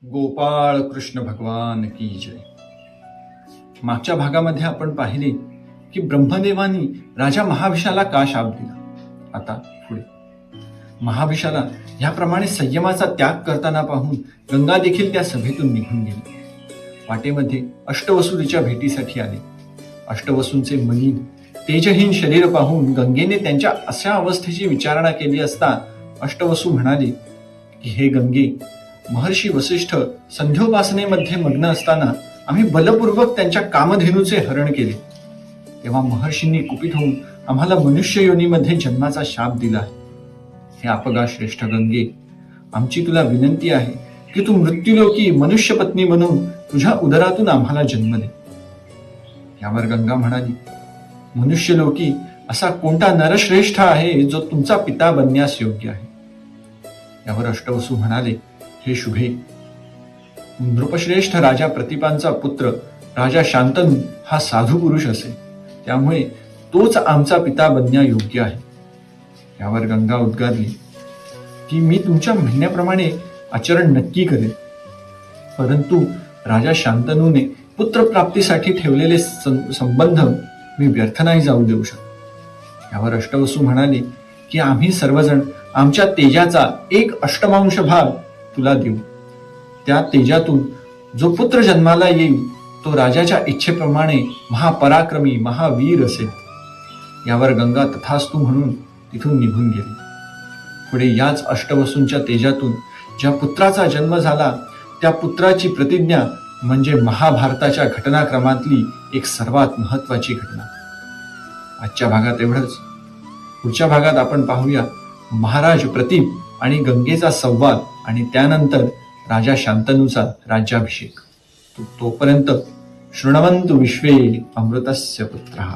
गोपाळ कृष्ण भगवान की जय. मागच्या भागामध्ये आपण पाहिले की ब्रह्मदेवानी राजा महाभिषाला का शाप दिला. आता पुढे महाभिषाला याप्रमाणे संयमाचा त्याग करताना पाहून गंगा देखील त्या सभेतून निघून गेली. वाटेमध्ये अष्टवसू भेटीसाठी आले. अष्टवसूंचे मलिन तेजहीन शरीर पाहून गंगेने त्यांच्या अशा अवस्थेची विचारणा केली असता अष्टवसू म्हणाले की हे गंगे, महर्षी वसिष्ठ संध्योपासनेमध्ये मग्न असताना आम्ही बलपूर्वक त्यांच्या कामधेनूचे हरण केले. तेव्हा महर्षींनी कुपित होऊन आम्हाला मनुष्य योनीमध्ये जन्माचा शाप दिला आहे. हे अपगा श्रेष्ठ गंगे, आमची तुला विनंती आहे की तू मृत्यूलोकी मनुष्य पत्नी बनून तुझ्या उदरातून आम्हाला जन्म दे. यावर गंगा म्हणाली, मनुष्यलोकी असा कोणता नरश्रेष्ठ आहे जो तुमचा पिता बनण्यास योग्य आहे. यावर अष्टवसू म्हणाले, हे शुभे, नृपश्रेष्ठ राजा प्रतिपांचा पुत्र राजा शांतनु हा साधू पुरुष असेल, त्यामुळे तोच आमचा पिता बनण्या योग्य आहे. यावर गंगा उद्गारली की मी तुमच्या म्हणण्याप्रमाणे आचरण नक्की करेन, परंतु राजा शांतनूने पुत्रप्राप्तीसाठी ठेवलेले संबंध मी व्यर्थ नाही जाऊ देऊ शकत. यावर अष्टवसू म्हणाले की आम्ही सर्वजण आमच्या तेजाचा 1/8 भाग तुला देऊ. त्या तेजातून जो पुत्र जन्माला येईल तो राजाच्या इच्छेप्रमाणे महापराक्रमी महावीर असेल. यावर गंगा तथास्तु म्हणून तिथून निघून गेली. पुढे याच अष्टवसूंच्या तेजातून ज्या पुत्राचा जन्म झाला त्या पुत्राची प्रतिज्ञा म्हणजे महाभारताच्या घटनाक्रमातली एक सर्वात महत्वाची घटना. आजच्या भागात एवढंच. पुढच्या भागात आपण पाहूया महाराज प्रतीप आणि गंगेचा संवाद आणि त्यानंतर राजा शांतनूचा राज्याभिषेक. तोपर्यंत शृण्वन्तु विश्वे अमृतस्य पुत्रः.